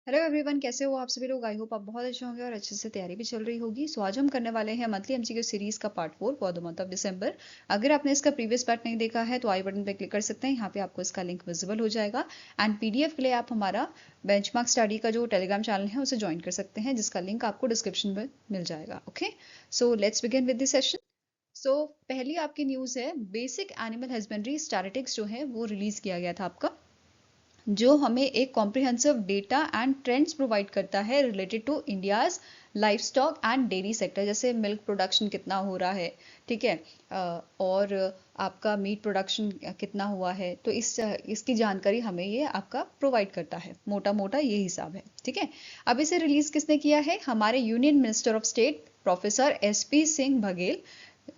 Hello everyone, कैसे हो आप सभी लोग। आई होप आप बहुत अच्छे होंगे और अच्छे से तैयारी भी चल रही होगी। सो आज हम करने वाले हैं मंथली एमसीक्यू सीरीज का part 4 for the month of December. अगर आपने इसका प्रीवियस पार्ट नहीं देखा है तो आई बटन पे क्लिक कर सकते हैं, यहाँ पे आपको इसका लिंक विजिबल हो जाएगा। एंड पीडीएफ के लिए आप हमारा बेंचमार्क स्टडी का जो टेलीग्राम चैनल है उसे ज्वाइन कर सकते हैं, जिसका लिंक आपको डिस्क्रिप्शन में मिल जाएगा। Okay, so let's begin with the session. So पहली आपकी न्यूज़ है, बेसिक एनिमल हस्बेंड्री स्टैटिस्टिक्स जो है वो रिलीज किया गया था आपका, जो हमें एक comprehensive data and trends provide करता है related to India's life stock and dairy sector. जैसे मिल्क प्रोडक्शन कितना हो रहा है, ठीक है, और आपका मीट प्रोडक्शन कितना हुआ है, तो इसकी जानकारी हमें ये आपका प्रोवाइड करता है। मोटा मोटा ये हिसाब है, ठीक है। अब इसे रिलीज किसने किया है? हमारे union minister of state professor SP Singh Baghel,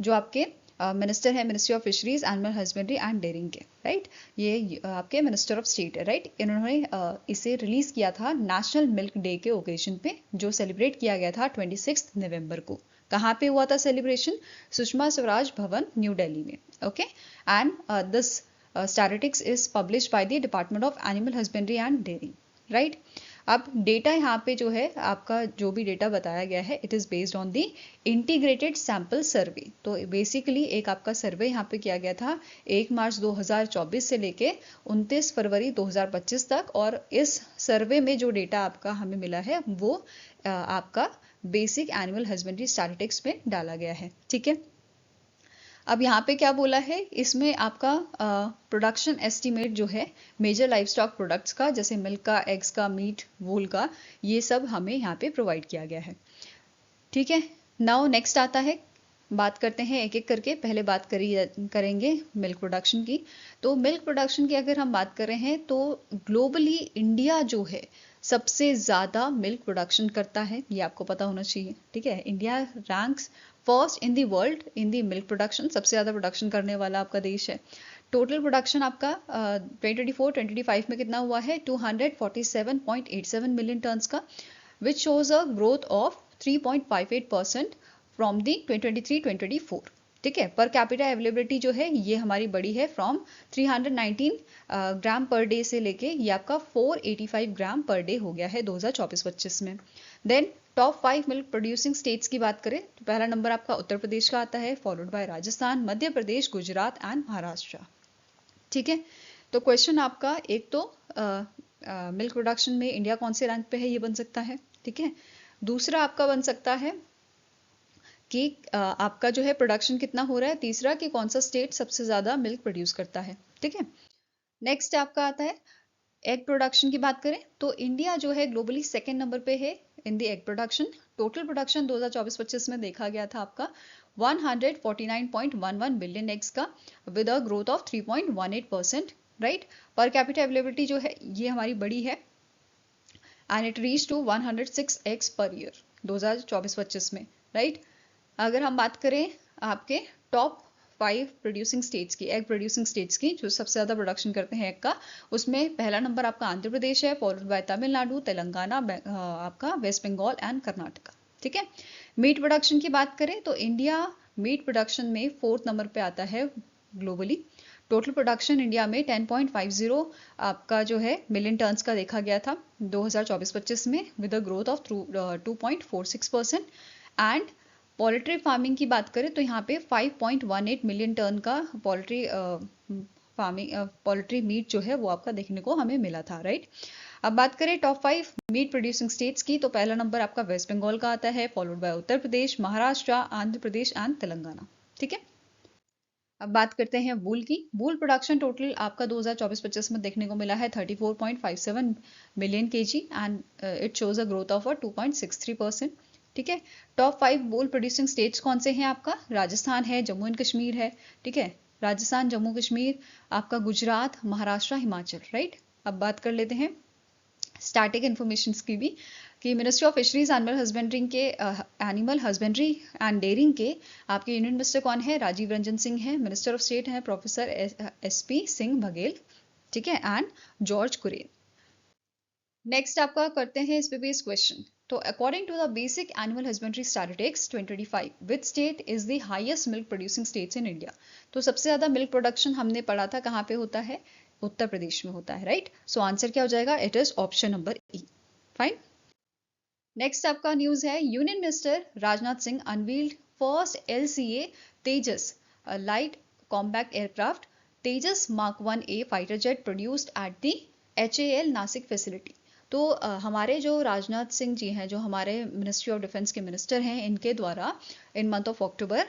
जो आपके मिनिस्टर है ministry of fisheries, animal husbandry and dairying के, राइट। ये आपके मिनिस्टर ऑफ स्टेट है, राइट। इन्होंने इसे रिलीज किया था नेशनल मिल्क डे के ओकेजन पे, जो सेलिब्रेट किया गया था 26 नवंबर को। कहाँ पे हुआ था सेलिब्रेशन? सुषमा स्वराज भवन, न्यू दिल्ली में। Okay, and this statistics is published by the department of animal husbandry and dairying, right. अब डेटा यहाँ पे जो है आपका, जो भी डेटा बताया गया है, it is based on the integrated sample survey. तो बेसिकली एक आपका सर्वे यहाँ पे किया गया था 1 मार्च 2024 से लेके 29 फरवरी 2025 तक, और इस सर्वे में जो डेटा आपका हमें मिला है वो आपका बेसिक एनिमल हस्बेंड्री स्टैटिस्टिक्स में डाला गया है, ठीक है। अब यहाँ पे क्या बोला है, इसमें आपका प्रोडक्शन एस्टीमेट जो है मेजर लाइफ स्टॉक प्रोडक्ट्स का, जैसे मिल्क का, एग्स का, मीट, वूल का, ये सब हमें यहाँ पे प्रोवाइड किया गया है, ठीक है। नाउ नेक्स्ट आता है, बात करते हैं एक एक करके। पहले बात करेंगे मिल्क प्रोडक्शन की। तो मिल्क प्रोडक्शन की अगर हम बात कर रहे हैं तो ग्लोबली इंडिया जो है सबसे ज़्यादा मिल्क प्रोडक्शन करता है, ये आपको पता होना चाहिए, ठीक है। India ranks first in the world in the milk production, सबसे ज़्यादा प्रोडक्शन करने वाला आपका देश है। टोटल प्रोडक्शन आपका 2024-2025 में कितना हुआ है? 247.87 मिलियन टन्स का, which shows a growth of 3.58% from the 2023-2024, ठीक है। पर कैपिटा अवेलेबिलिटी जो है ये हमारी बड़ी है, फ्रॉम 319 ग्राम पर डे से लेके ये आपका 485 ग्राम पर डे हो गया है 2024-25 में। Then top 5 milk producing states की बात करें तो पहला नंबर आपका उत्तर प्रदेश का आता है, followed by Rajasthan, Madhya Pradesh, Gujarat and Maharashtra, ठीक है। तो क्वेश्चन आपका एक तो मिल्क प्रोडक्शन में इंडिया कौन से रैंक पे है ये बन सकता है, ठीक है। दूसरा आपका बन सकता है कि आपका जो है प्रोडक्शन कितना हो रहा है। तीसरा कि कौन सा स्टेट सबसे ज़्यादा मिल्क प्रोड्यूस करता है, ठीक है। नेक्स्ट आपका आता है एग प्रोडक्शन की बात करें तो इंडिया जो है ग्लोबली सेकेंड नंबर पे है in the egg production. Total production 2024-25 में देखा गया था आपका 149.11 बिलियन एग्स का, with a growth of 3.18%, right. Per capita availability जो है ये हमारी बड़ी है, and it reach to 106 eggs per year 2024-25 में, राइट। अगर हम बात करें आपके टॉप 5 प्रोड्यूसिंग स्टेट्स की, एग प्रोड्यूसिंग स्टेट्स की, जो सबसे ज़्यादा प्रोडक्शन करते हैं एग का, उसमें पहला नंबर आपका आंध्र प्रदेश है, फॉलोड बाय तमिलनाडु, तेलंगाना, आपका वेस्ट बंगाल एंड कर्नाटका, ठीक है। मीट प्रोडक्शन की बात करें तो इंडिया मीट प्रोडक्शन में 4th नंबर पे आता है ग्लोबली। टोटल प्रोडक्शन इंडिया में 10.50 आपका जो है मिलियन टन्स का देखा गया था 2024-25 में, with a growth of 2.46%। And poultry farming की बात करें तो यहाँ पे 5.18 मिलियन टन का पोल्ट्री फार्मिंग, पोल्ट्री मीट जो है वो आपका देखने को हमें मिला था, राइट। अब बात करें टॉप 5 मीट प्रोड्यूसिंग स्टेट्स की तो पहला नंबर आपका वेस्ट बंगाल का आता है, followed by Uttar Pradesh, Maharashtra, Andhra Pradesh and Telangana, ठीक है। अब बात करते हैं वूल की। वूल प्रोडक्शन टोटल आपका 2024-25 में देखने को मिला है 34.57 million KG, and it shows a growth of 2.63%, ठीक है। टॉप 5 वूल प्रोड्यूसिंग स्टेट्स कौन से हैं आपका? राजस्थान है, जम्मू एंड कश्मीर है, ठीक है। राजस्थान, जम्मू कश्मीर, आपका गुजरात, महाराष्ट्र, हिमाचल, राइट। अब बात कर लेते हैं स्टैटिक इन्फॉर्मेशन की भी, कि ministry of fisheries animal husbandry and dairying के आपके यूनियन मिनिस्टर कौन है? राजीव रंजन सिंह है। मिनिस्टर ऑफ स्टेट हैं प्रोफेसर एसपी सिंह बघेल, ठीक है, एंड जॉर्ज कुरेन। नेक्स्ट आपका करते हैं इस पे बेस्ड क्वेश्चन। तो according to the basic animal husbandry statistics 2025, which state is the highest milk producing states in India? तो सबसे ज्यादा मिल्क प्रोडक्शन हमने पढ़ा था कहाँ पे होता है? उत्तर प्रदेश में होता है, राइट। सो आंसर क्या हो जाएगा? It is option number E. Fine. Next आपका न्यूज है, union minister Rajnath Singh unveiled first LCA Tejas light combat aircraft Tejas mark 1A fighter jet produced at the HAL Nashik facility. तो हमारे जो राजनाथ सिंह जी हैं, जो हमारे मिनिस्ट्री ऑफ डिफेंस के मिनिस्टर हैं, इनके द्वारा इन month of October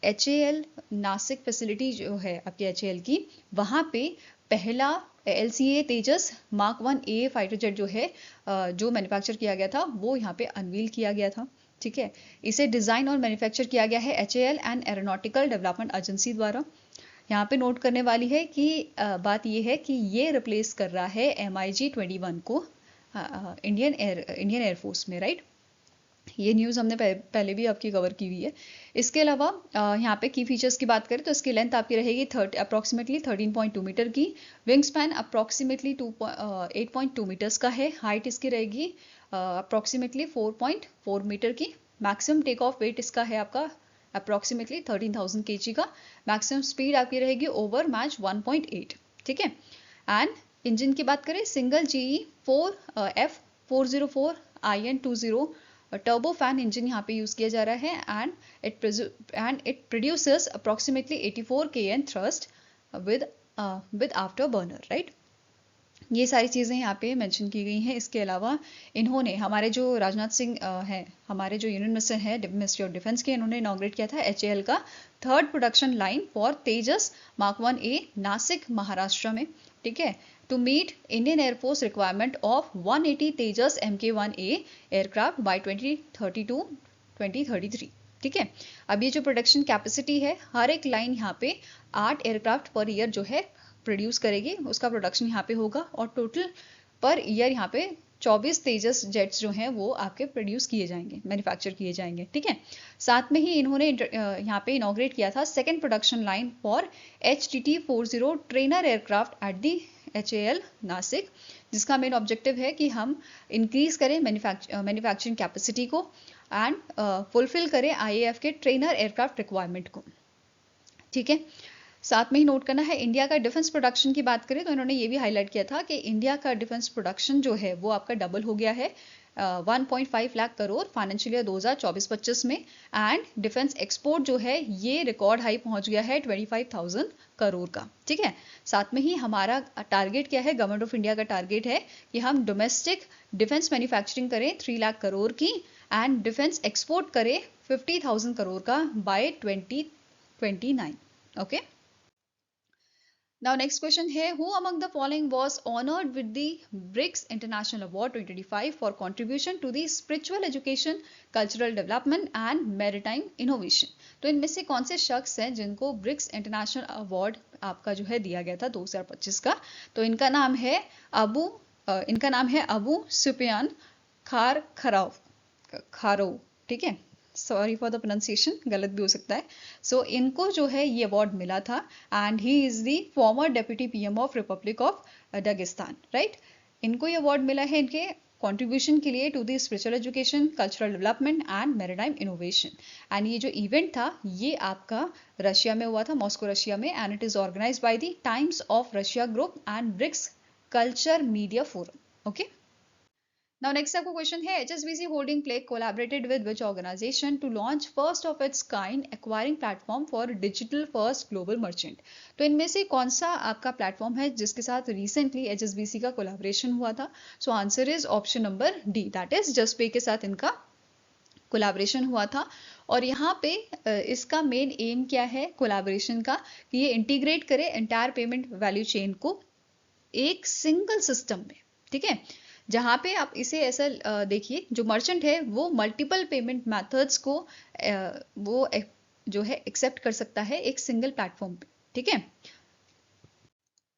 HAL Nashik facility जो है आपकी HAL की, वहाँ पे पहला LCA तेजस मार्क 1A फाइटर जेट जो है जो मैन्युफैक्चर किया गया था, वो यहाँ पे अनवील किया गया था। ठीक है, इसे डिजाइन और मैन्युफैक्चर किया गया है HAL and aeronautical development agency द्वारा। यहाँ पे नोट करने वाली है कि बात ये है कि ये रिप्लेस कर रहा है MiG-21 को इंडियन एयरफोर्स में, राइट। ये न्यूज़ हमने पहले भी आपकी कवर की हुई है। इसके अलावा यहाँ पे की फीचर्स की बात करें तो इसकी लेंथ आपकी रहेगी अप्रॉक्सीमेटली 13.2 मीटर की, विंग स्पैन अप्रॉक्सीमेटली 8.2 मीटर्स का है, हाइट इसकी रहेगी अप्रॉक्सीमेटली 4.4 मीटर की, मैक्सिमम टेक ऑफ वेट इसका है आपका अप्रॉक्सीमेटली 13,000 kg का, मैक्सिमम स्पीड आपकी रहेगी ओवर मैच 1.8। ठीक है, एंड इंजन की बात करें single GE4F404 IN20 turbo fan engine यहाँ पे यूज किया जा रहा है, and it produces approximately 84 kN thrust with after burner, right. ये सारी चीज़ें यहाँ पे मेंशन की गई हैं। इसके अलावा इन्होंने हमारे जो राजनाथ सिंह हैं, हमारे जो यूनियन मिनिस्टर हैं मिनिस्ट्री ऑफ डिफेंस के, इन्होंने इनॉग्रेट किया था HAL का third production line for Tejas mark 1A Nashik Maharashtra में। ठीक है, to meet Indian air force requirement of 180 Tejas MK1A aircraft by 2032-2033। ठीक है, अब ये जो प्रोडक्शन कैपेसिटी है, हर एक लाइन यहाँ पे 8 एयरक्राफ्ट पर ईयर जो है प्रोड्यूस करेगी, उसका प्रोडक्शन यहाँ पे होगा, और टोटल पर ईयर यहाँ पे 24 तेजस जेट्स जो हैं वो आपके प्रोड्यूस किए जाएंगे, मैन्युफैक्चर किए जाएंगे। ठीक है, साथ में ही इन्होंने यहाँ पे इनॉग्रेट किया था second production line for HTT-40 trainer aircraft at the HAL Nashik, जिसका मेन ऑब्जेक्टिव है कि हम इंक्रीज करें मैन्युफैक्चरिंग कैपेसिटी को एंड फुलफिल करें IAF के ट्रेनर एयरक्राफ्ट रिक्वायरमेंट को। ठीक है, साथ में ही नोट करना है, इंडिया का डिफेंस प्रोडक्शन की बात करें तो इन्होंने ये भी हाईलाइट किया था कि इंडिया का डिफेंस प्रोडक्शन जो है वो आपका डबल हो गया है 1.5 लाख करोड़ फाइनेंशियल ईयर 2024-25 में, एंड डिफेंस एक्सपोर्ट जो है ये रिकॉर्ड हाई पहुंच गया है 25,000 करोड़ का। ठीक है, साथ में ही हमारा टारगेट क्या है, गवर्नमेंट ऑफ इंडिया का टारगेट है कि हम डोमेस्टिक डिफेंस मैन्युफैक्चरिंग करें 3 लाख करोड़ की, एंड डिफेंस एक्सपोर्ट करें 50,000 करोड़ का by 2029। Okay, Now next question है, who among the following was honored with the BRICS International Award 2025 for contribution to the spiritual education, cultural development and maritime innovation? तो इनमें से कौन से शख्स हैं जिनको ब्रिक्स इंटरनेशनल अवार्ड आपका जो है दिया गया था 2025 का? तो इनका नाम है अबू सुफियान खारो। ठीक है, सॉरी फॉर द प्रोनाउंसिएशन, गलत भी हो सकता है। सो इनको जो है ये अवार्ड मिला था, and he is the former deputy PM of republic of Dagestan, right. इनको ये अवार्ड मिला है इनके कंट्रीब्यूशन के लिए to the spiritual education, cultural development and maritime innovation. And ये जो इवेंट था ये आपका रशिया में हुआ था, मॉस्को रशिया में, and it is organized by the Times of Russia group and BRICS culture media forum. Okay, Now next आपको क्वेश्चन है, HSBC Holding Play collaborated with which organization to launch first of its kind acquiring platform for digital first global merchant? तो इनमें से कौन सा आपका platform है जिसके साथ रिसेंटली HSBC का कोलैबोरेशन हुआ था? So answer is option number D, that is Juspay के साथ इनका कोलैबोरेशन हुआ था। और यहाँ पे इसका मेन एम क्या है कोलैबोरेशन का, कि ये इंटीग्रेट करे एंटायर पेमेंट वैल्यू चेन को एक सिंगल सिस्टम में। ठीक है, जहाँ पे आप इसे ऐसा देखिए, जो मर्चेंट है वो मल्टीपल पेमेंट मेथड्स को वो जो है एक्सेप्ट कर सकता है एक सिंगल प्लेटफॉर्म पे। ठीक है,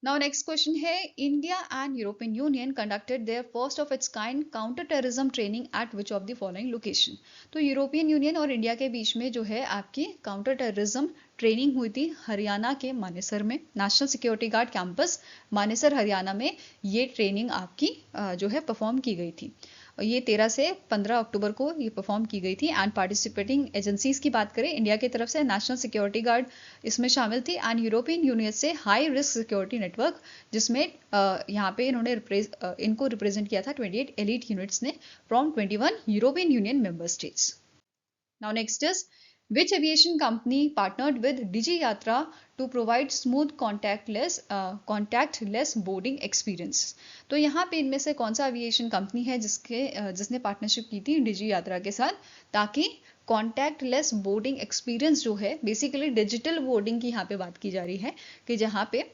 नाउ नेक्स्ट क्वेश्चन है, India and European Union conducted their first of its kind counter terrorism training at which of the following location? तो यूरोपियन यूनियन और इंडिया के बीच में जो है आपकी काउंटर टेररिज्म ट्रेनिंग हुई थी हरियाणा के मानेसर में, national security guard campus Manesar Haryana में ये ट्रेनिंग आपकी जो है परफॉर्म की गई थी। ये 13 से 15 अक्टूबर को ये परफॉर्म की गई थी। एंड पार्टिसिपेटिंग एजेंसीज की बात करें, इंडिया की तरफ से नेशनल सिक्योरिटी गार्ड इसमें शामिल थी एंड यूरोपियन यूनियन से हाई रिस्क सिक्योरिटी नेटवर्क, जिसमें यहाँ पे इन्होंने इनको रिप्रेजेंट किया था 28 एलीट यूनिट्स ने from 21 European union member states. Now next is, which aviation company partnered with Digi Yatra to provide smooth contactless boarding experience? तो यहाँ पे इनमें से कौन सा एविएशन कंपनी है जिसने पार्टनरशिप की थी डिजी यात्रा के साथ, ताकि कॉन्टैक्टलेस बोर्डिंग एक्सपीरियंस जो है, बेसिकली डिजिटल बोर्डिंग की यहाँ पे बात की जा रही है कि जहाँ पे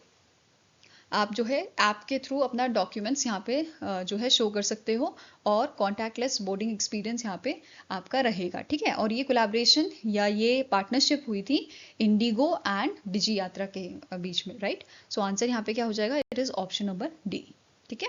आप जो है ऐप के थ्रू अपना डॉक्यूमेंट्स यहाँ पे जो है शो कर सकते हो और कॉन्टैक्टलेस बोर्डिंग एक्सपीरियंस यहाँ पे आपका रहेगा, ठीक है। और ये कोलैबोरेशन या ये पार्टनरशिप हुई थी इंडिगो एंड डिजी यात्रा के बीच में, राइट। सो आंसर यहाँ पे क्या हो जाएगा, it is option number D, ठीक है।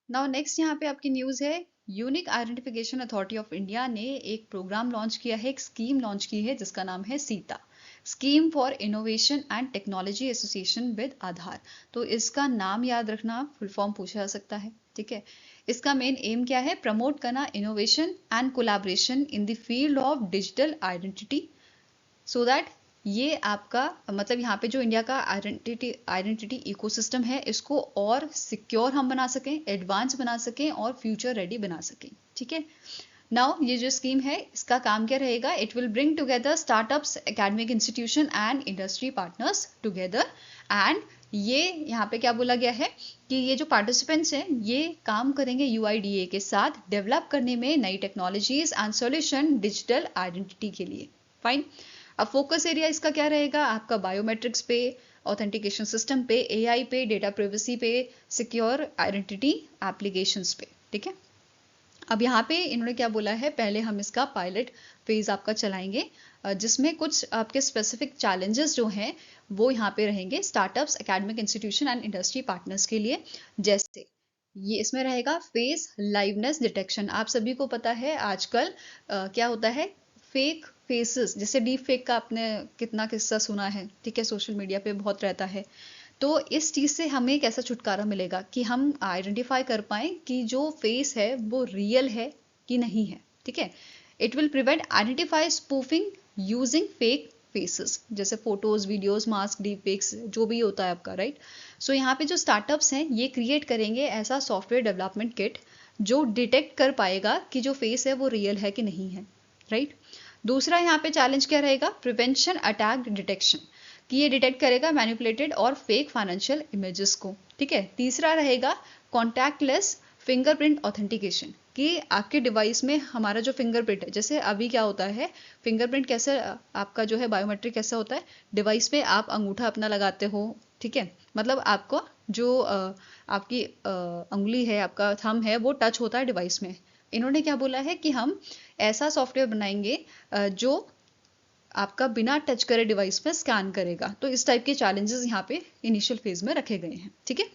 नाउ नेक्स्ट यहाँ पे आपकी न्यूज है, unique identification authority of India ने एक प्रोग्राम लॉन्च किया है, एक स्कीम लॉन्च की है जिसका नाम है Sita, scheme for innovation and technology association with Aadhaar. तो इसका नाम याद रखना, फुल फॉर्म पूछा जा सकता है, ठीक है। इसका मेन एम क्या है, प्रमोट करना innovation and collaboration in the field of digital identity, so that ये आपका मतलब यहाँ पे जो इंडिया का आइडेंटिटी इकोसिस्टम है, इसको और सिक्योर हम बना सकें, एडवांस बना सकें और फ्यूचर रेडी बना सकें, ठीक है। नाउ ये जो स्कीम है इसका काम क्या रहेगा, it will bring together startups, academic institution and industry partners together. And ये यहाँ पे क्या बोला गया है कि ये जो पार्टिसिपेंट्स हैं ये काम करेंगे UIDAI के साथ डेवलप करने में नई technologies and solution digital identity के लिए। फाइन। अब फोकस एरिया इसका क्या रहेगा, आपका बायोमेट्रिक्स पे, ऑथेंटिकेशन सिस्टम पे, AI पे, डेटा प्राइवेसी पे, सिक्योर आइडेंटिटी एप्लीकेशंस पे, ठीक है। अब यहाँ पे इन्होंने क्या बोला है, पहले हम इसका पायलट फेज आपका चलाएंगे जिसमें कुछ आपके स्पेसिफिक चैलेंजेस जो हैं वो यहाँ पे रहेंगे startups, academic institution and industry partners के लिए। जैसे ये इसमें रहेगा फेस लाइवनेस डिटेक्शन। आप सभी को पता है आजकल क्या होता है, फेक फेसेस, जैसे डीप फेक का आपने कितना किस्सा सुना है, ठीक है, सोशल मीडिया पे बहुत रहता है। तो इस चीज से हमें कैसा छुटकारा मिलेगा कि हम आइडेंटिफाई कर पाए कि जो फेस है वो रियल है कि नहीं है, ठीक है। It will prevent identify spoofing using fake faces, जैसे photos, videos, masks, deep fakes जो भी होता है आपका, राइट। सो यहाँ पे जो स्टार्टअप्स हैं ये क्रिएट करेंगे ऐसा सॉफ्टवेयर डेवलपमेंट किट जो डिटेक्ट कर पाएगा कि जो फेस है वो रियल है कि नहीं है, राइट। दूसरा यहाँ पे चैलेंज क्या रहेगा, प्रिवेंशन अटैक डिटेक्शन, कि ये डिटेक्ट करेगा मैनिपुलेटेड और फेक फाइनेंशियल इमेजेस को, ठीक है। तीसरा रहेगा कॉन्टैक्टलेस फिंगरप्रिंट ऑथेंटिकेशन, कि आपके डिवाइस में हमारा जो फिंगरप्रिंट है, जैसे अभी क्या होता है फिंगरप्रिंट कैसे आपका जो है बायोमेट्रिक कैसा होता है, डिवाइस पे आप अंगूठा अपना लगाते हो, ठीक है, मतलब आपको जो आपकी उंगली है, आपका थंब है, वो टच होता है डिवाइस में। इन्होंने क्या बोला है कि हम ऐसा सॉफ्टवेयर बनाएंगे जो आपका बिना टच करे डिवाइस में स्कैन करेगा। तो इस टाइप के चैलेंजेस यहाँ पे इनिशियल फेज में रखे गए हैं, ठीक है।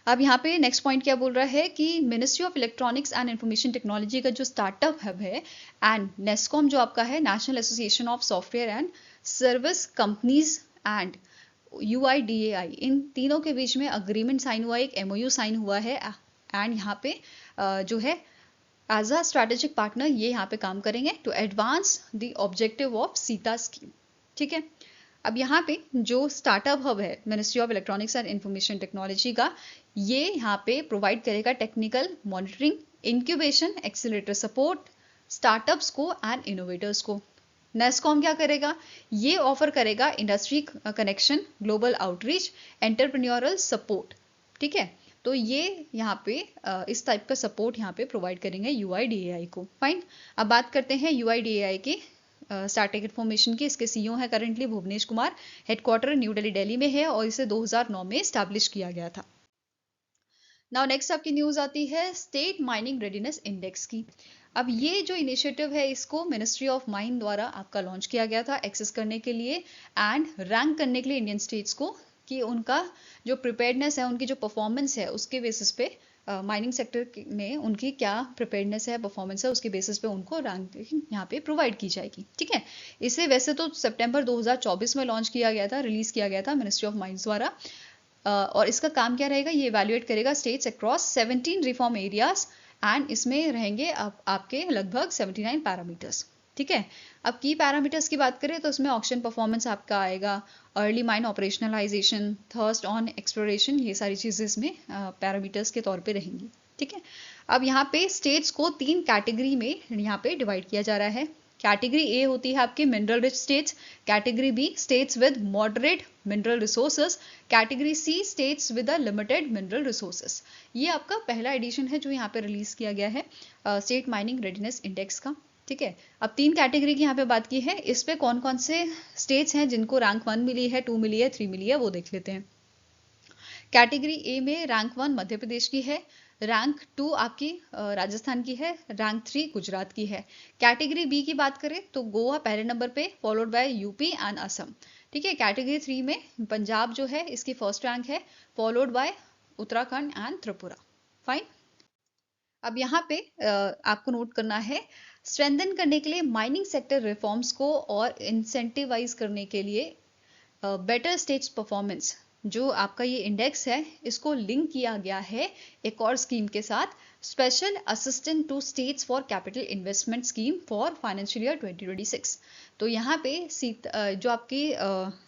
अब यहाँ पे नेक्स्ट पॉइंट क्या बोल रहा है कि ministry of electronics and information technology का जो स्टार्टअप हब है एंड नेस्कॉम जो आपका है, national association of software and service companies and UIDAI, इन तीनों के बीच में अग्रीमेंट साइन हुआ है, एक MOU साइन हुआ है। एंड यहाँ पे जो है एज अ स्ट्रेटेजिक पार्टनर ये यहाँ पे काम करेंगे to advance the objective of SITA scheme, ठीक है। अब यहाँ पे जो स्टार्टअप हब है ministry of electronics and information technology का, ये यहाँ पे प्रोवाइड करेगा technical monitoring, incubation, accelerator support startups को एंड इनोवेटर्स को। नेस्कॉम क्या करेगा, ये ऑफर करेगा industry connection, global outreach, entrepreneurial support, ठीक है। तो ये यहाँ पे इस टाइप का सपोर्ट यहाँ पे प्रोवाइड करेंगे UIDAI को। फाइन। अब बात करते हैं UIDAI के स्टैटिक इन्फॉर्मेशन की। इसके CEO है currently Bhuvnesh Kumar, headquarter new Delhi में है और इसे 2009 में स्टैब्लिश किया गया था। नाउ नेक्स्ट आपकी न्यूज आती है स्टेट माइनिंग रेडीनेस इंडेक्स की। अब ये जो इनिशिएटिव है इसको मिनिस्ट्री ऑफ माइन द्वारा आपका लॉन्च किया गया था एक्सेस करने के लिए एंड रैंक करने के लिए इंडियन स्टेट्स को, कि उनका जो प्रिपेयर्डनेस है, उनकी जो परफॉर्मेंस है उसके बेसिस पे माइनिंग सेक्टर में उनकी क्या प्रिपेयर्डनेस है, परफॉर्मेंस है, उसके बेसिस पे उनको रैंकिंग यहाँ पे प्रोवाइड की जाएगी। ठीक है, इसे वैसे तो सितंबर 2024 में लॉन्च किया गया था, रिलीज किया गया था मिनिस्ट्री ऑफ माइंस द्वारा। और इसका काम क्या रहेगा, ये इवैल्यूएट करेगा states across 17 reform areas and इसमें रहेंगे आपके लगभग 79 पैरामीटर्स। ठीक है, अब की पैरामीटर्स की बात करें तो इसमें ऑक्शन परफॉर्मेंस आपका आएगा, early mine operationalization, thrust on exploration, ये सारी चीजें इसमें पैरामीटर्स के तौर पे रहेंगी। ठीक है, अब यहाँ पे स्टेट्स को 3 कैटेगरी में यहाँ पे डिवाइड किया जा रहा है। कैटेगरी ए होती है आपकी mineral rich states, category B states with moderate mineral resources, category C states with a limited mineral resources. ये आपका पहला एडिशन है जो यहाँ पे रिलीज किया गया है स्टेट माइनिंग रेडीनेस इंडेक्स का। ठीक है, अब 3 कैटेगरी की यहाँ पे बात की है, इस पे कौन कौन से स्टेट्स हैं जिनको रैंक 1 मिली है, 2 मिली है, 3 मिली है, वो देख लेते हैं। कैटेगरी ए में रैंक 1 मध्य प्रदेश की है, रैंक 2 आपकी राजस्थान की है, रैंक 3 गुजरात की है। कैटेगरी बी की बात करें तो गोवा पहले नंबर पे, followed by UP and Assam. ठीक है, कैटेगरी 3 में पंजाब जो है इसकी फर्स्ट रैंक है, followed by Uttarakhand and Tripura. Fine, अब यहाँ पे आपको नोट करना है, स्ट्रेंथन करने के लिए माइनिंग सेक्टर रिफॉर्म्स को और इंसेंटिवाइज करने के लिए बेटर स्टेट्स परफॉर्मेंस, जो आपका ये इंडेक्स है इसको लिंक किया गया है एक और स्कीम के साथ, special assistant to states for capital investment scheme for financial year 2026। तो यहाँ पे जो आपकी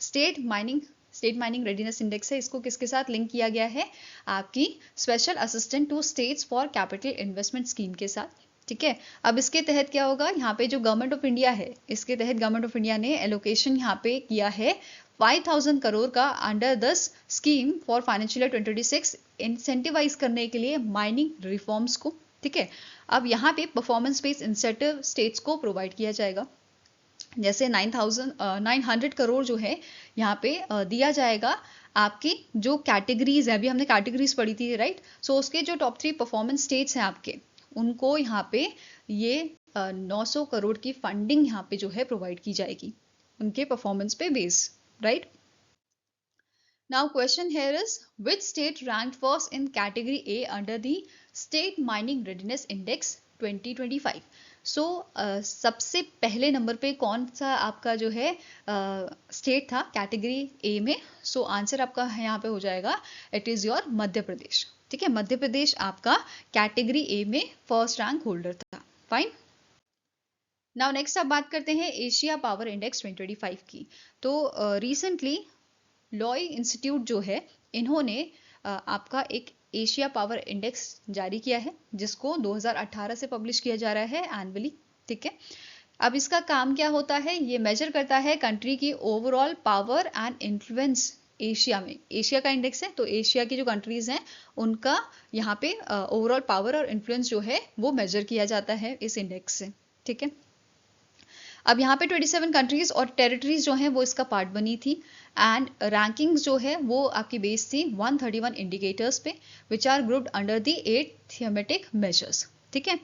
स्टेट माइनिंग रेडीनेस इंडेक्स है, इसको किसके साथ लिंक किया गया है, आपकी special assistant to states for capital investment scheme के साथ। ठीक है, अब इसके तहत क्या होगा, यहाँ पे जो गवर्नमेंट ऑफ इंडिया है, इसके तहत गवर्नमेंट ऑफ इंडिया ने एलोकेशन यहाँ पे किया है 5000 करोड़ का under this scheme for financial year 2026 incentivize करने के लिए माइनिंग रिफॉर्म्स को। ठीक है, अब यहाँ पे परफॉर्मेंस बेस्ड इंसेंटिव स्टेट्स को प्रोवाइड किया जाएगा, जैसे 900 करोड़ जो है यहाँ पे दिया जाएगा आपकी जो कैटेगरीज है, अभी हमने कैटेगरीज पढ़ी थी राइट, सो उसके जो टॉप 3 परफॉर्मेंस स्टेट्स हैं आपके, उनको यहाँ पे ये 900 करोड़ की फंडिंग यहाँ पे जो है प्रोवाइड की जाएगी उनके परफॉर्मेंस पे base, right. Now question here is, which state ranked first in category A under the State Mining Readiness Index 2025? So सबसे पहले नंबर पे कौन सा आपका जो है स्टेट था कैटेगरी ए में? सो आंसर आपका यहाँ पे हो जाएगा, it is your Madhya Pradesh. ठीक है, मध्य प्रदेश आपका कैटेगरी ए में फर्स्ट रैंक होल्डर था। फाइन, नाउ नेक्स्ट आप बात करते हैं एशिया पावर इंडेक्स 2025 की। तो रिसेंटली लॉय इंस्टीट्यूट जो है, इन्होंने आपका एक एशिया पावर इंडेक्स जारी किया है, जिसको 2018 से पब्लिश किया जा रहा है एनुअली। ठीक है, अब इसका काम क्या होता है, ये मेजर करता है कंट्री की overall power and influence Asia में। एशिया का इंडेक्स है तो एशिया की जो कंट्रीज हैं उनका यहाँ पे ओवरऑल पावर और इन्फ्लुएंस जो है वो मेजर किया जाता है इस इंडेक्स से। ठीक है, अब यहाँ पे 27 कंट्रीज और टेरिटरीज जो हैं वो इसका पार्ट बनी थी, एंड रैंकिंग्स जो है वो आपकी बेस थी 131 इंडिकेटर्स पे, which are grouped under the 8 thematic measures. ठीक है,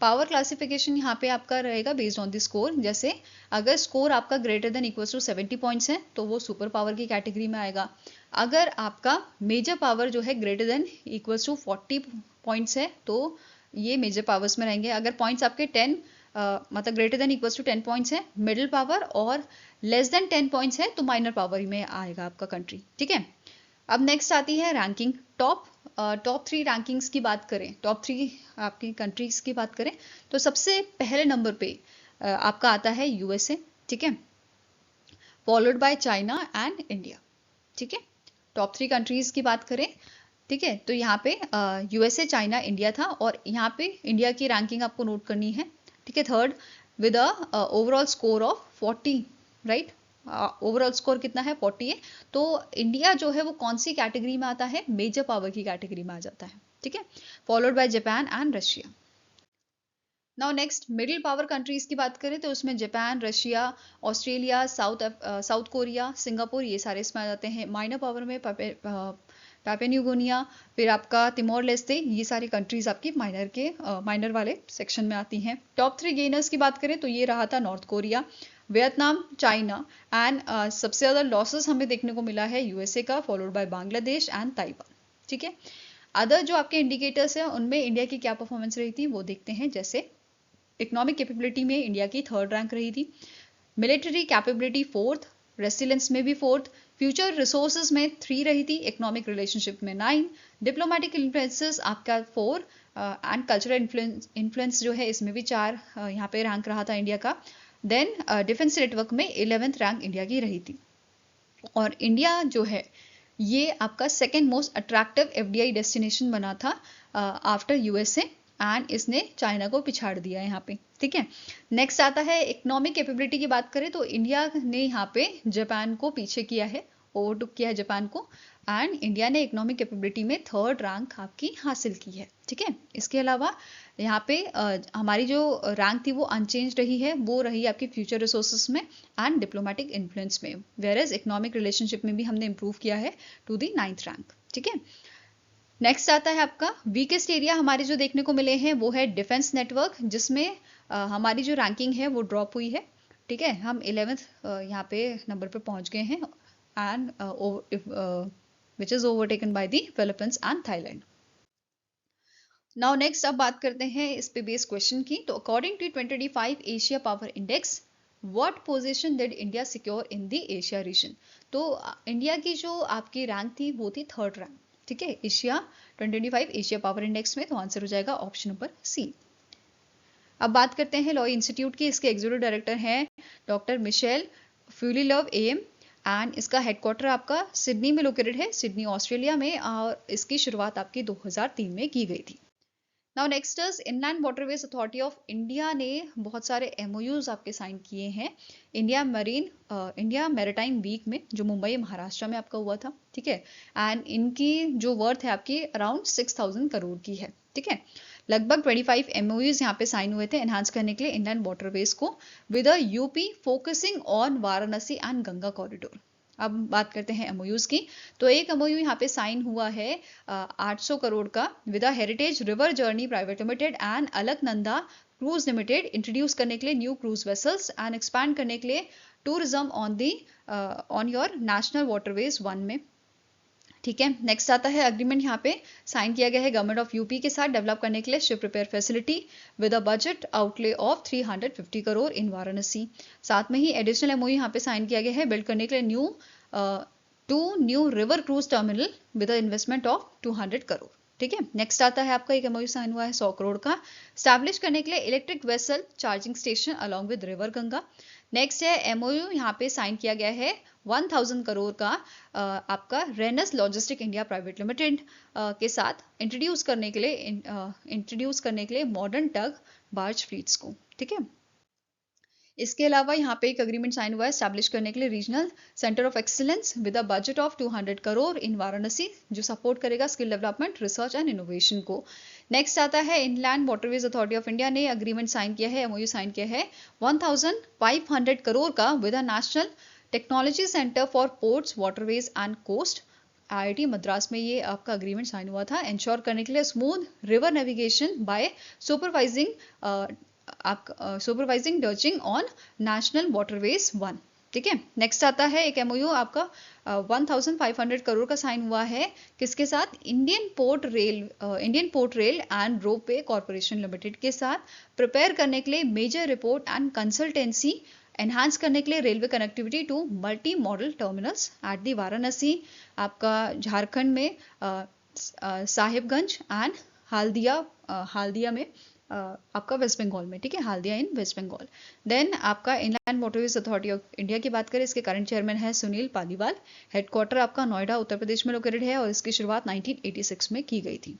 पावर क्लासिफिकेशन यहाँ पे आपका रहेगा बेस्ड ऑन द स्कोर, जैसे अगर स्कोर आपका greater than equals to 70 points है तो वो सुपर पावर की कैटेगरी में आएगा। अगर आपका मेजर पावर जो है greater than equals to 40 points है तो ये मेजर पावर्स में रहेंगे। अगर पॉइंट्स आपके 10 मतलब greater than equals to 10 points है मिडिल पावर, और लेस देन 10 पॉइंट्स है तो माइनर पावर में आएगा आपका कंट्री। ठीक है, अब नेक्स्ट आती है रैंकिंग। टॉप 3 रैंकिंग्स की बात करें, टॉप 3 आपकी कंट्रीज की बात करें तो सबसे पहले नंबर पे आपका आता है यूएसए। ठीक है, followed by China and India. ठीक है, टॉप 3 कंट्रीज की बात करें, ठीक है, तो यहाँ पे यूएसए, चाइना, इंडिया था, और यहाँ पे इंडिया की रैंकिंग आपको नोट करनी है। ठीक है, third with overall score of 40, right. Overall score कितना है, 40 है। तो इंडिया जो है वो कौन सी कैटेगरी में आता है, मेजर पावर की कैटेगरी में आ जाता है। ठीक है, followed by Japan and Russia. Now next middle power countries की बात करें तो उसमें Japan, Russia, Australia, south Korea, Singapore, ये सारे इसमें आ जाते हैं। माइनर पावर में पापुआ न्यू गिनिया, फिर आपका तिमोर लेस्ते, ये सारी कंट्रीज आपकी माइनर वाले सेक्शन में आती हैं। टॉप 3 गेनर्स की बात करें तो ये रहा था north Korea, Vietnam, China, and सबसे ज्यादा लॉसेस हमें देखने को मिला है यूएसए का, followed by Bangladesh and Taiwan. ठीक है, अदर जो आपके इंडिकेटर्स हैं उनमें इंडिया की क्या परफॉर्मेंस रही थी वो देखते हैं। जैसे इकोनॉमिक कैपेबिलिटी में इंडिया की 3rd रैंक रही थी, मिलिट्री कैपेबिलिटी 4th, रेसिलेंस में भी 4th, फ्यूचर रिसोर्सेज में 3 रही थी, इकोनॉमिक रिलेशनशिप में 9, डिप्लोमेटिक इन्फ्लुएंसेस आपका 4 एंड कल्चरल इन्फ्लुएंस जो है इसमें भी 4 यहाँ पे रैंक रहा था इंडिया का। देन डिफेंस नेटवर्क में 11th रैंक इंडिया की रही थी। और इंडिया जो है ये आपका second most attractive FDI destination बना था आफ्टर यूएसए, एंड इसने चाइना को पिछाड़ दिया यहाँ पे। ठीक है, नेक्स्ट आता है इकोनॉमिक कैपेबिलिटी की बात करें तो इंडिया ने यहाँ पे जापान को पीछे किया है, ओवरटुक किया है जापान को, एंड इंडिया ने इकोनॉमिक कैपेबिलिटी में 3rd रैंक आपकी हासिल की है। ठीक है, इसके अलावा यहाँ पे हमारी जो रैंक थी वो अनचेंज रही है, वो रही आपकी फ्यूचर रिसोर्सेज में एंड डिप्लोमेटिक इन्फ्लुएंस में, वेयर एज इकोनॉमिक रिलेशनशिप में भी हमने इंप्रूव किया है टू दी 9th रैंक। ठीक है, नेक्स्ट आता है आपका वीकेस्ट एरिया हमारे जो देखने को मिले हैं वो है डिफेंस नेटवर्क, जिसमें हमारी जो रैंकिंग है वो ड्रॉप हुई है। ठीक है, हम 11th यहाँ पे नंबर पे पहुंच गए हैं, and which is overtaken by the Philippines and Thailand. Now next अब बात करते हैं इस पे बेस्ड क्वेश्चन की। तो according to 2025 Asia power index what position did India secure in the Asia region. तो इंडिया की जो आपकी रैंक थी वो थी 3rd रैंक। ठीक है, एशिया 2025 एशिया पावर इंडेक्स में, तो आंसर हो जाएगा ऑप्शन नंबर सी। अब बात करते हैं लॉ इंस्टीट्यूट की। इसके एग्जीक्यूटिव डायरेक्टर हैं डॉक्टर मिशेल फ्यूलीलव एम, एंड इसका हेडक्वार्टर आपका सिडनी में लोकेटेड है, सिडनी ऑस्ट्रेलिया में, और इसकी शुरुआत आपकी 2003 में की गई थी। Now next is inland waterways authority of India ने बहुत सारे एमओयूज आपके साइन किए हैं इंडिया मैरीटाइम वीक में, जो मुंबई महाराष्ट्र में आपका हुआ था। ठीक है, एंड इनकी जो वर्थ है आपकी अराउंड 6000 करोड़ की है। ठीक है, लगभग 25 एमओयूज यहाँ पे साइन हुए थे एनहांस करने के लिए इनलैंड वाटरवेज को, with a UP focusing on Varanasi and Ganga corridor. अब बात करते हैं एमओयूज की। तो एक एमओयू यहाँ पे साइन हुआ है 800 करोड़ का with heritage river journey private limited and Alaknanda cruise limited, introduce करने के लिए new cruise vessels and expand करने के लिए tourism on your national waterways 1 में। ठीक है, नेक्स्ट आता है अग्रीमेंट यहाँ पे साइन किया गया है गवर्नमेंट ऑफ यूपी के साथ डेवलप करने के लिए ship repair facility with a budget outlay of 350 crore in Varanasi. साथ में ही एडिशनल एमओयू यहाँ पे साइन किया गया है बिल्ड करने के लिए two new river cruise terminal with investment of 200 crore. ठीक है, नेक्स्ट आता है आपका एक एमओयू साइन हुआ है 100 करोड़ का, स्टैब्लिश करने के लिए electric vessel charging station along with river Ganga. Next है एमओयू यहाँ पे साइन किया गया है 1000 करोड़ का आपका rhesus logistic India private limited के साथ इंट्रोड्यूस करने के लिए मॉडर्न टग बार्ज फ्लीट्स को। ठीक है, इसके अलावा यहाँ पे एक अग्रीमेंट साइन हुआ है स्टैब्लिश करने के लिए regional centre of excellence with a budget of 200 crore in Varanasi, जो सपोर्ट करेगा skill development, research and innovation को। नेक्स्ट आता है inland waterways authority of India ने अग्रीमेंट साइन किया है, एमओयू साइन किया है 1500 करोड़ का with a national technology centre for ports waterways and coast. IIT Madras में ये आपका अग्रीमेंट साइन हुआ था इंश्योर करने के लिए smooth river navigation by supervising dredging on national waterways 1। ठीक है, नेक्स्ट आता है एक एमओयू आपका 1500 करोड़ का साइन हुआ है किसके साथ, Indian port rail and ropeway corporation limited के साथ, प्रिपेयर करने के लिए major report and consultancy, enhance करने के लिए railway connectivity to multi model terminals at the Varanasi आपका झारखंड में, साहिबगंज एंड हाल्दिया में आपका वेस्ट बंगाल में। ठीक है, हाल्दिया इन वेस्ट बंगाल। देन आपका inland waterways authority of India की बात करें, इसके करंट चेयरमैन है सुनील पालीवाल, हेडक्वार्टर आपका नोएडा उत्तर प्रदेश में लोकेटेड है, और इसकी शुरुआत 1986 में की गई थी।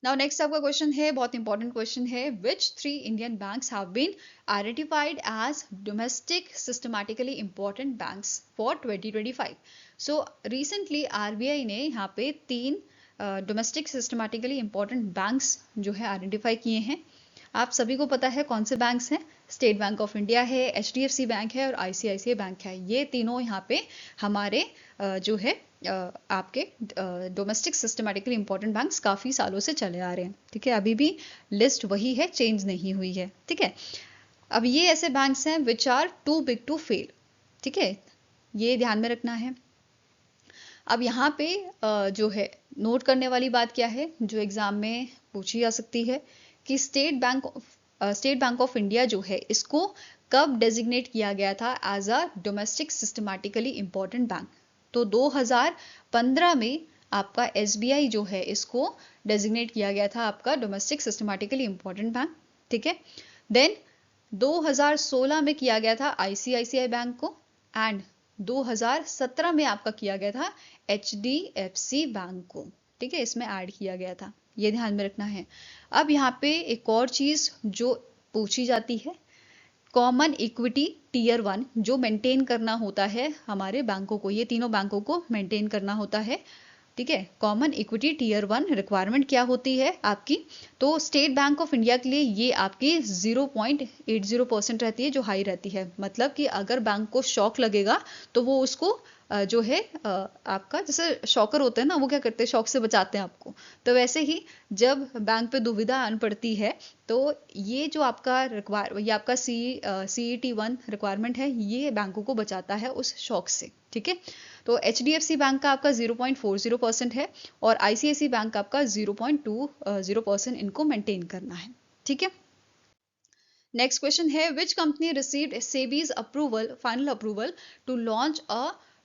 नाउ नेक्स्ट आपका क्वेश्चन है, बहुत इंपॉर्टेंट क्वेश्चन है, which 3 Indian banks have been identified as domestic systematically important banks for 2025। So recently RBI ने यहाँ पे 3 डोमेस्टिक सिस्टमैटिकली इंपॉर्टेंट बैंक्स जो है आइडेंटिफाई किए हैं। आप सभी को पता है कौन से बैंक्स हैं, स्टेट बैंक ऑफ इंडिया है, एचडीएफसी बैंक है और आईसीआईसीआई बैंक है। ये तीनों यहाँ पे हमारे जो है आपके डोमेस्टिक सिस्टमैटिकली इंपॉर्टेंट बैंक्स काफ़ी सालों से चले आ रहे हैं। ठीक है, अभी भी लिस्ट वही है, चेंज नहीं हुई है। ठीक है, अब ये ऐसे बैंक्स हैं which are too big to fail. ठीक है, ये ध्यान में रखना है। अब यहाँ पे जो है नोट करने वाली बात क्या है जो एग्जाम में पूछी जा सकती है कि स्टेट बैंक ऑफ इंडिया जो है इसको कब डेजिग्नेट किया गया था as a domestic systematically important bank. तो 2015 में आपका एसबीआई जो है इसको डेजिग्नेट किया गया था आपका डोमेस्टिक सिस्टमैटिकली इंपॉर्टेंट बैंक। ठीक है, देन 2016 में किया गया था आईसीआईसीआई बैंक को, एंड 2017 में आपका किया गया था एचडीएफसी बैंक को। ठीक है, इसमें ऐड किया गया था, ये ध्यान में रखना है। अब यहाँ पे एक और चीज जो पूछी जाती है, कॉमन इक्विटी टीयर 1 जो मेंटेन करना होता है हमारे बैंकों को, ये तीनों बैंकों को मेंटेन करना होता है। ठीक है, कॉमन इक्विटी टीयर 1 रिक्वायरमेंट क्या होती है आपकी, तो स्टेट बैंक ऑफ इंडिया के लिए ये आपकी 0.80% रहती है, जो हाई रहती है। मतलब कि अगर बैंक को शॉक लगेगा तो वो उसको जो है आपका जैसे शॉकर होते हैं ना, वो क्या करते हैं, शॉक से बचाते हैं आपको। तो वैसे ही जब बैंक पे दुविधा आन पड़ती है तो ये जो आपका ये आपका CET1 रिक्वायरमेंट है, ये बैंकों को बचाता है उस शॉक से। ठीक है, तो HDFC बैंक का आपका 0.40% है और ICICI बैंक का आपका 0.20% इनको मेंटेन करना है। ठीक है, नेक्स्ट क्वेश्चन है which company received SEBI's approval, final approval to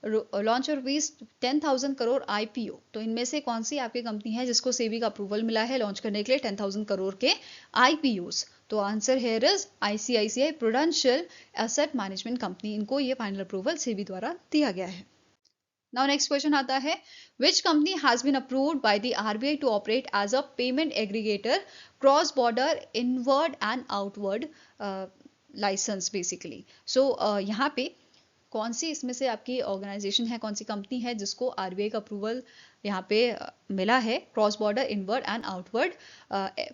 launch rupees 10,000 crore IPO। तो इनमें से कौन सी आपकी कंपनी है जिसको सेबी का अप्रूवल मिला है लॉन्च करने के लिए 10,000 करोड़ के IPOs? तो answer here is ICICI prudential asset management company, इनको ये फाइनल अप्रूवल सेबी द्वारा दिया गया है। नाउ नेक्स्ट क्वेश्चन आता है which company has been approved by the RBI to operate as a payment aggregator cross border inward and outward licence basically. So यहाँ पे कौन सी इसमें से आपकी ऑर्गेनाइजेशन है, कौन सी कंपनी है जिसको RBI का अप्रूवल यहाँ पे मिला है cross border inward and outward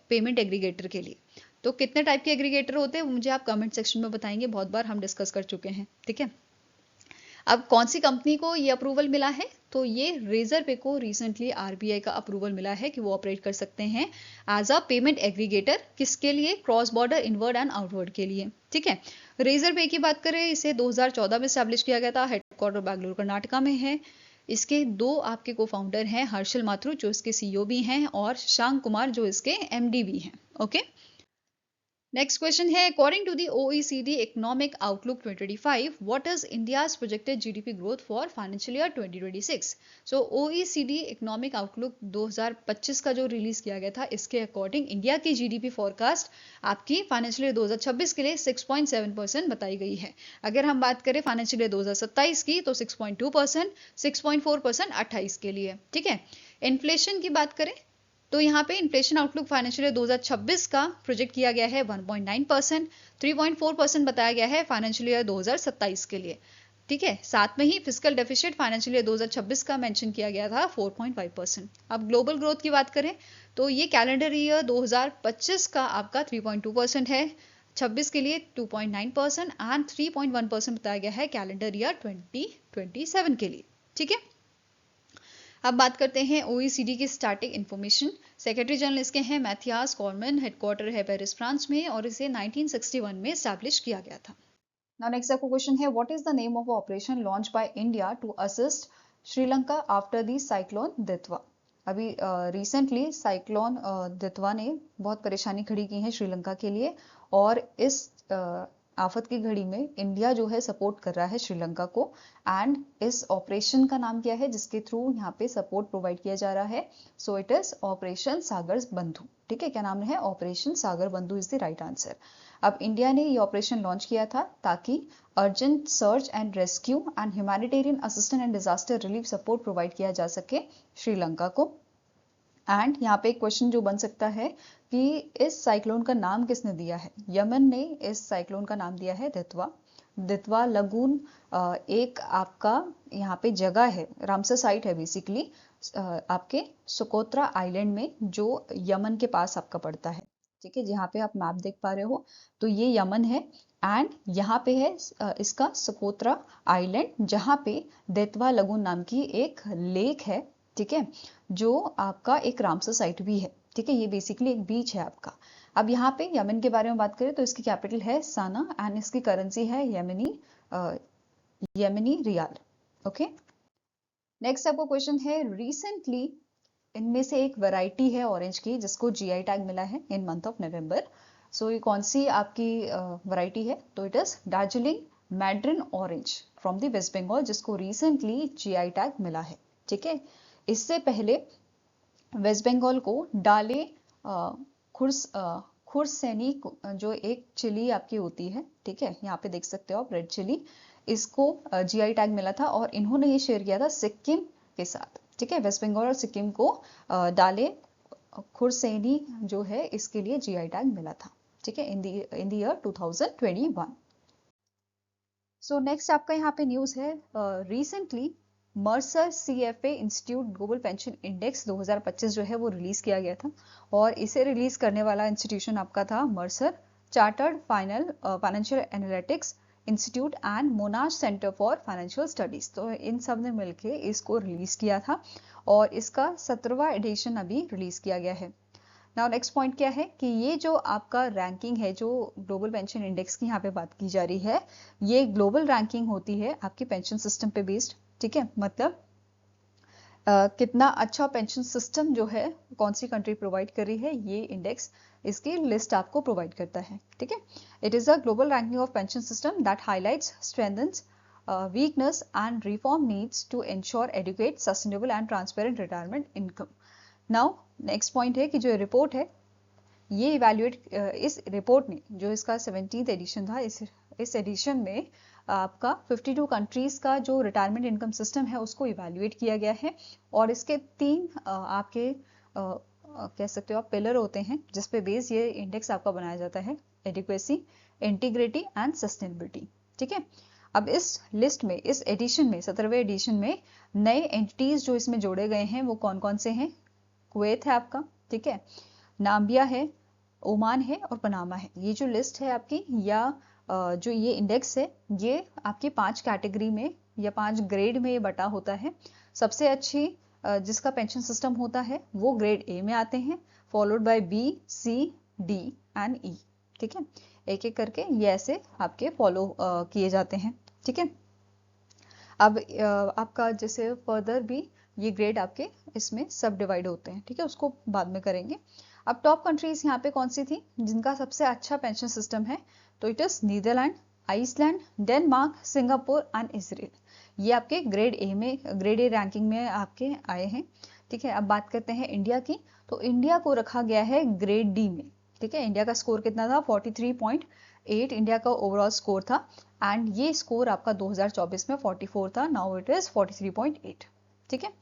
payment aggregator के लिए? तो कितने टाइप के एग्रीगेटर होते हैं मुझे आप कमेंट सेक्शन में बताएंगे, बहुत बार हम डिस्कस कर चुके हैं। ठीक है, अब कौन सी कंपनी को ये अप्रूवल मिला है, तो ये रेजर पे को रिसेंटली RBI का अप्रूवल मिला है कि वो ऑपरेट कर सकते हैं एज अ पेमेंट एग्रीगेटर। किसके लिए? Cross border inward and outward के लिए। ठीक है, रेजर पे की बात करें, इसे 2014 में स्टैब्लिश किया गया था, हेडक्वार्टर बेंगलुरु कर्नाटका में है। इसके दो आपके को फाउंडर हैं, हर्षल माथुर जो इसके CEO भी हैं और शशांक कुमार जो इसके MD भी हैं। ओके, नेक्स्ट क्वेश्चन है according to the OECD economic outlook 2025 what is India's projected GDP growth for financial year 2026? So OECD economic outlook 2025 का जो रिलीज किया गया था, इसके अकॉर्डिंग इंडिया की GDP फॉरकास्ट आपकी फाइनेंशियल ईयर 2026 के लिए 6.7% बताई गई है। अगर हम बात करें फाइनेंशियल ईयर 2027 की तो 6.2%, 6.4% 28 के लिए। ठीक है, इन्फ्लेशन की बात करें तो यहाँ पे इन्फ्लेशन आउटलुक फाइनेंशियल ईयर 2026 का प्रोजेक्ट किया गया है 1.9%, 3.4% बताया गया है फाइनेंशियल ईयर 2027 के लिए। ठीक है, साथ में ही फिजिकल डेफिसिट फाइनेंशियल ईयर 2026 का मेंशन किया गया था 4.5%। अब ग्लोबल ग्रोथ की बात करें तो ये कैलेंडर ईयर 2025 का आपका 3.2% है, 26 के लिए 2.9% एंड 3.1% बताया गया है कैलेंडर ईयर 2027 के लिए। ठीक है, अब बात करते हैं OECD की स्टैटिक इंफॉर्मेशन। सेक्रेटरी जनरल इसके हैं मैथियास कॉर्मन, हेडक्वार्टर है पेरिस फ्रांस में और इसे 1961 में स्टैब्लिश किया गया था। नाउ नेक्स्ट आपको क्वेश्चन है what is the name of operation launch by India to assist Sri Lanka after the cyclone Ditwah? अभी रिसेंटली साइक्लोन दितवा ने बहुत परेशानी खड़ी की है श्रीलंका के लिए, और इस आफत की घड़ी में इंडिया जो है सपोर्ट कर रहा है श्रीलंका को। एंड इस ऑपरेशन का नाम क्या है जिसके थ्रू यहाँ पे सपोर्ट प्रोवाइड किया जा रहा है? सो इट इज ऑपरेशन सागर बंधु। ठीक है, क्या नाम है? ऑपरेशन सागर बंधु इज द राइट आंसर। अब इंडिया ने ये ऑपरेशन लॉन्च किया था ताकि urgent search and rescue and humanitarian assistance and disaster relief support provide किया जा सके श्रीलंका को। एंड यहाँ पे एक क्वेश्चन जो बन सकता है कि इस साइक्लोन का नाम किसने दिया है? यमन ने इस साइक्लोन का नाम दिया है दितवा। दितवा लगून एक आपका यहाँ पे जगह है, रामसर साइट है बेसिकली आपके सोकोत्रा आइलैंड में, जो यमन के पास आपका पड़ता है। ठीक है, जहाँ पे आप मैप देख पा रहे हो तो ये यमन है एंड यहाँ पे है इसका सोकोत्रा आइलैंड, जहाँ पे दितवा लगून नाम की एक लेक है। ठीक है, जो आपका एक रामसर साइट भी है। ठीक है, ये बेसिकली एक बीच है आपका। अब यहाँ पे यमन के बारे में बात करें तो इसकी कैपिटल है साना एंड इसकी करेंसी है यमनी रियाल। ओके, नेक्स्ट आपको क्वेश्चन है रिसेंटली इनमें से एक वैरायटी है ऑरेंज की जिसको जीआई टैग मिला है इन मंथ ऑफ नवंबर। सो ये कौन सी आपकी वैरायटी है? तो it is Darjeeling mandarin orange from the West Bengal, जिसको रिसेंटली जीआई टैग मिला है। ठीक है, इससे पहले वेस्ट बंगाल को डाले खुर्स खुरसैनी जो एक चिली आपकी होती है, ठीक है, यहाँ पे देख सकते हो आप रेड चिली, इसको जीआई टैग मिला था और इन्होंने ये शेयर किया था सिक्किम के साथ। ठीक है, वेस्ट बंगाल और सिक्किम को डाले खुरसैनी जो है इसके लिए जीआई टैग मिला था। ठीक है, in the year 2021। So next आपका यहाँ पे न्यूज है, recently Mercer CFA institute global pension index 2025 जो है वो रिलीज किया गया था और इसे रिलीज करने वाला इंस्टीट्यूशन आपका था Mercer chartered financial analytics institute and मोनाश centre for financial studies. तो इन सब ने मिलकर इसको रिलीज किया था और इसका 17वां एडिशन अभी रिलीज किया गया है। नाउ नेक्स्ट पॉइंट क्या है कि ये जो आपका रैंकिंग है, जो ग्लोबल पेंशन इंडेक्स की यहाँ पे बात की जा रही है, ये ग्लोबल रैंकिंग होती है आपकी पेंशन सिस्टम पे बेस्ड। ठीक है, मतलब कितना अच्छा पेंशन सिस्टम जो है कौन सी कंट्री प्रोवाइड कर रही है, ये इंडेक्स इसकी लिस्ट आपको प्रोवाइड करता है। ठीक है, it is a global ranking of pension system that highlights strengthens weakness and reform needs to ensure adequate, sustainable and transparent retirement income. Now next point है कि जो रिपोर्ट है ये इवेल्युएट, इस रिपोर्ट में जो इसका 17th एडिशन था, इस एडिशन में आपका 52 कंट्रीज का जो रिटायरमेंट इनकम सिस्टम है उसको इवेल्युएट किया गया है और इसके 3 आपके कह सकते हो आप पिलर होते हैं जिस पे बेस ये इंडेक्स आपका बनाया जाता है, एडिक्वेसी, इंटीग्रिटी एंड सस्टेनेबिलिटी। ठीक है, अब इस लिस्ट में, इस एडिशन में, 17वें एडिशन में नए एंटिटीज जो इसमें जोड़े गए हैं वो कौन कौन से हैं? कुवैत है आपका, ठीक है, नाम्बिया है, ओमान है और पनामा है। ये जो लिस्ट है आपकी, या जो ये इंडेक्स है, ये आपकी 5 कैटेगरी में या 5 ग्रेड में ये बटा होता है। सबसे अच्छी जिसका पेंशन सिस्टम होता है वो ग्रेड ए में आते हैं, followed by B, C, D and E. ठीक है, एक एक करके ये ऐसे आपके फॉलो किए जाते हैं। ठीक है, अब आपका जैसे फर्दर भी ये ग्रेड आपके इसमें सब डिवाइड होते हैं। ठीक है, उसको बाद में करेंगे। अब टॉप कंट्रीज यहाँ पे कौन सी थी जिनका सबसे अच्छा पेंशन सिस्टम है? तो it is Netherland, Iceland, Denmark, Singapore and Israel. ये आपके ग्रेड ए में, ग्रेड ए रैंकिंग में आपके आए हैं। ठीक है, अब बात करते हैं इंडिया की। तो इंडिया को रखा गया है ग्रेड डी में। ठीक है, इंडिया का स्कोर कितना था? 43.8 इंडिया का ओवरऑल स्कोर था एंड ये स्कोर आपका 2024 में 44 था, नाउ इट इज 43.8। ठीक है,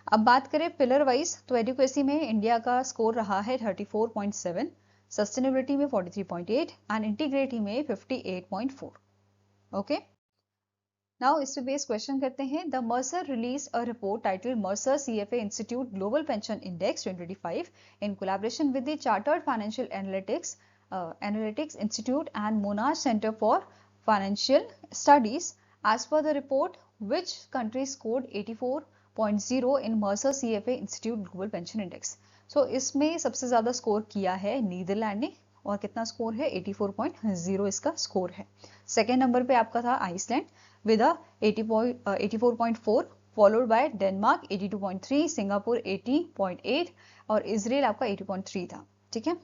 अब बात करें पिलर वाइज, तो एडुकेसी में इंडिया का स्कोर रहा है 34.7, सस्टेनेबिलिटी में 43.8 एंड इंटीग्रिटी में 58.4। ओके, नाउ इस पे बेस क्वेश्चन करते हैं। The Mercer release a report titled Mercer CFA institute global pension index 2025 in collaboration with the chartered financial analytics institute and मोनाश centre for financial studies. As per the report, which country scored 84.0 in Mercer CFA Institute Global Pension Index? So इसमें सबसे ज्यादा score किया है Netherlands ने और कितना score है? 84.0 इसका स्कोर है। सेकेंड नंबर पे आपका था Iceland with 84.4, followed by Denmark 82.3, Singapore 80.8 और इजराइल आपका 80.3 था। ठीक है,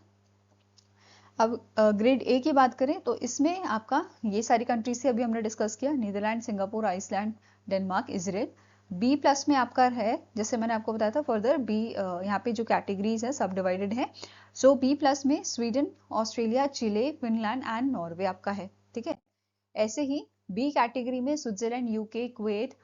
अब ग्रेड ए की बात करें तो इसमें आपका ये सारी कंट्रीज से अभी हमने डिस्कस किया, Netherland, Singapore, Iceland, Denmark, Israel. B plus में आपका है, जैसे मैंने आपको बताया था फर्दर बी, यहाँ पे जो कैटेगरीज है सब डिवाइडेड है। सो बी प्लस में Sweden, Australia, Chile, Finland and Norway आपका है। ठीक है, ऐसे ही बी कैटेगरी में स्विट्जरलैंड, यूके, कुवैत,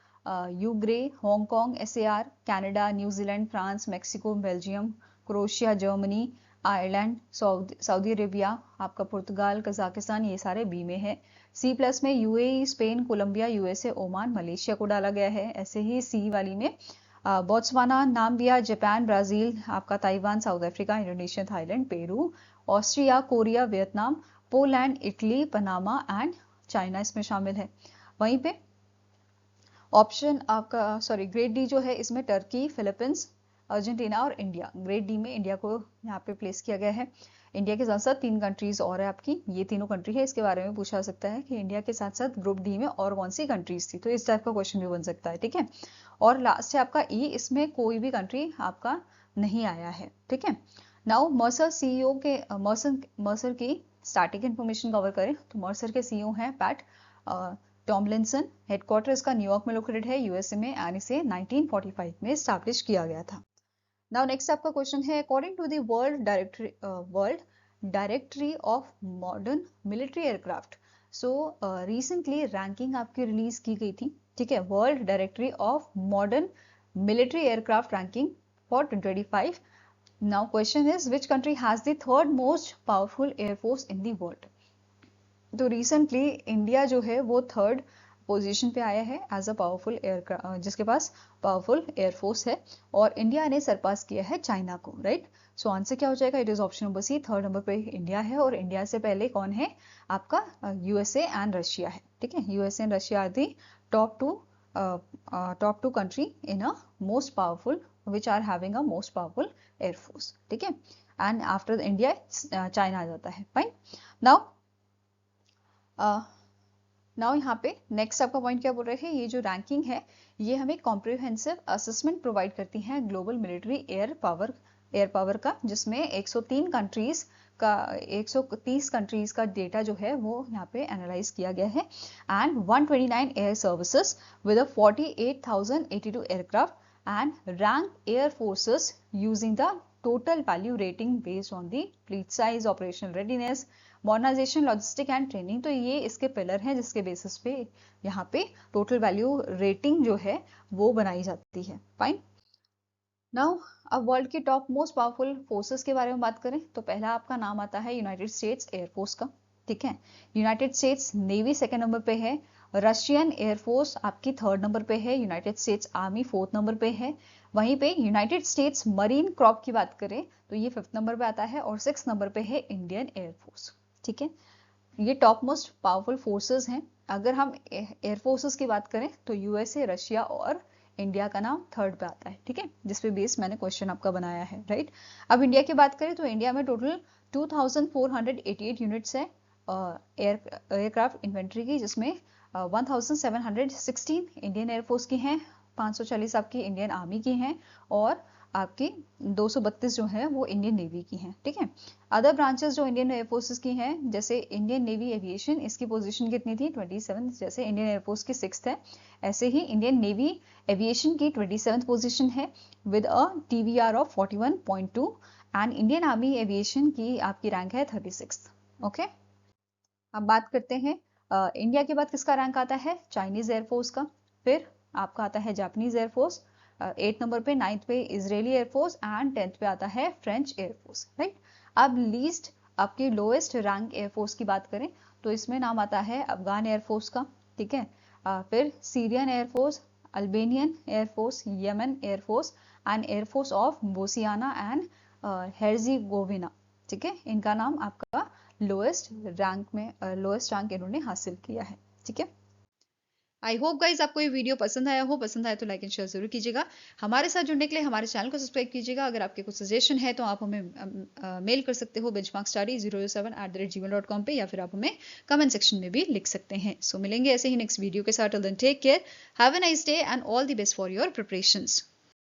यूग्रे, Hong Kong, SAR, Canada, New Zealand, France, Mexico, Belgium, Croatia, Germany, Ireland, Saudi Arabia, आपका पुर्तगाल, कजाकिस्तान, ये सारे बी में है। सी प्लस में UAE, Spain, Colombia, USA, Oman, Malaysia को डाला गया है। ऐसे ही सी वाली में बोत्सवाना, नाम्बिया, जापान, ब्राजील, आपका Taiwan, south Africa, Indonesia, Thailand, Peru, Austria, Korea, Vietnam, Poland, Italy, Panama and China इसमें शामिल है। वहीं पे ऑप्शन आपका ग्रेड डी जो है इसमें टर्की, फिलीपींस, अर्जेंटीना और इंडिया। ग्रेड डी में इंडिया को यहाँ पे प्लेस किया गया है। इंडिया के साथ साथ 3 कंट्रीज और है आपकी, ये तीनों कंट्री है, इसके बारे में पूछा सकता है कि इंडिया के साथ साथ ग्रुप डी में और कौन सी कंट्रीज थी, तो इस टाइप का क्वेश्चन भी बन सकता है। ठीक है, और लास्ट है आपका ई, इसमें कोई भी कंट्री आपका नहीं आया है, ठीक है। नाउ मर्सर सीईओ के मर्सर की स्टैटिक इन्फॉर्मेशन कवर करें तो मर्सर के सीईओ हैं पैट टॉमलिंसन। हेडक्वार्टर इसका न्यूयॉर्क में लोकेटेड है यूएसए में, एंड इसे 1945 में स्टैब्लिश किया गया था। नाउ नेक्स्ट आपका क्वेश्चन है, according to the world directory of modern military aircraft. So recently ranking आपकी रिलीज की गई थी, ठीक है, world directory of modern military aircraft ranking for 2025। Now question is which country has the third most powerful air force in the world. तो recently India जो है वो थर्ड पोजीशन पे आया है एज अ पावरफुल जिसके पास पावरफुल एयरफोर्स है, और इंडिया ने सरपास किया है चाइना को, राइट। सो आंसर क्या हो जाएगा, it is option number C, third number पे इंडिया है, और इंडिया से पहले कौन है आपका यूएसए एंड रशिया है, ठीक है। USA and Russia are the top two country in a most powerful which are having a most powerful air force, ठीक है। एंड आफ्टर इंडिया चाइना आ जाता है, फाइन। नाउ यहाँ पे नेक्स्ट आपका पॉइंट क्या बोल रहे हैं, ये जो रैंकिंग है ये हमें कॉम्प्रिहेंसिव असेसमेंट प्रोवाइड करती है ग्लोबल मिलिट्री एयर पावर का, जिसमें 103 कंट्रीज का 130 कंट्रीज का डेटा जो है वो यहाँ पे एनालाइज किया गया है, and 129 air services with 48,082 aircraft and rank air forces using the total value rating based on the fleet size, operational readiness, modernisation, logistic and training. तो ये इसके पिलर हैं जिसके बेसिस पे यहाँ पे टोटल वैल्यू रेटिंग जो है वो बनाई जाती है, फाइन। नाउ अब वर्ल्ड की टॉप मोस्ट पावरफुल फोर्सेस के बारे में बात करें तो पहला आपका नाम आता है यूनाइटेड स्टेट्स एयरफोर्स का, ठीक है। United states navy second number पे है, रशियन एयरफोर्स आपकी थर्ड नंबर पे है, United states army fourth number पे है। वहीं पे यूनाइटेड स्टेट्स मरीन क्रॉप की बात करें तो ये फिफ्थ नंबर पे आता है, और सिक्स नंबर पे है इंडियन एयरफोर्स, ठीक है। ये टॉप मोस्ट पावरफुल फोर्सेस हैं। अगर हम एयर फोर्सेस की बात करें तो यूएसए, रशिया और इंडिया का नाम थर्ड पे आता है, ठीक है, जिसपे बेस मैंने क्वेश्चन आपका बनाया है, राइट। अब इंडिया की बात करें तो इंडिया में टोटल 2488 यूनिट्स है एयरक्राफ्ट इन्वेंट्री की, जिसमें 1716 इंडियन एयरफोर्स की हैं, 540 आपकी इंडियन आर्मी की हैं, और आपकी 232 जो है वो इंडियन नेवी की हैं, ठीक है। अदर ब्रांचेस जो इंडियन एयरफोर्सेस की हैं, जैसे इंडियन नेवी एविएशन, इसकी पोजीशन कितनी थी 27, जैसे इंडियन एयरफोर्स की 6th है, ऐसे ही इंडियन नेवी एविएशन की 27th पोजीशन है with a TVR of 41.2, and Indian army aviation की आपकी रैंक है 36th, ओके। अब बात करते हैं इंडिया के बाद किसका रैंक आता है, चाइनीज एयरफोर्स का, फिर आपका आता है जापानीज एयरफोर्स 8th नंबर पे, 9th पे इजरायली एयरफोर्स, एंड 10th पे आता है फ्रेंच एयरफोर्स, राइट। अब लीस्ट आपकी लोएस्ट रैंक एयरफोर्स की बात करें तो इसमें नाम आता है अफगान एयरफोर्स का, ठीक है। फिर Syrian air force, Albanian air force, Yemen air force, and air force of Bosnia and Herzegovina, ठीक है। इनका नाम आपका लोएस्ट रैंक इन्होंने हासिल किया है, ठीक है। आई होप गाइज आपको ये वीडियो पसंद आया हो, पसंद आया तो लाइक एंड शेयर जरूर कीजिएगा। हमारे साथ जुड़ने के लिए हमारे चैनल को सब्सक्राइब कीजिएगा। अगर आपके कुछ सजेशन है तो आप हमें मेल कर सकते हो benchmarkstudy007@gmail.com पे, या फिर आप हमें कमेंट सेक्शन में भी लिख सकते हैं। सो मिलेंगे ऐसे ही नेक्स्ट वीडियो के साथ। Till then take care, have a nice day and all the best for your preparations.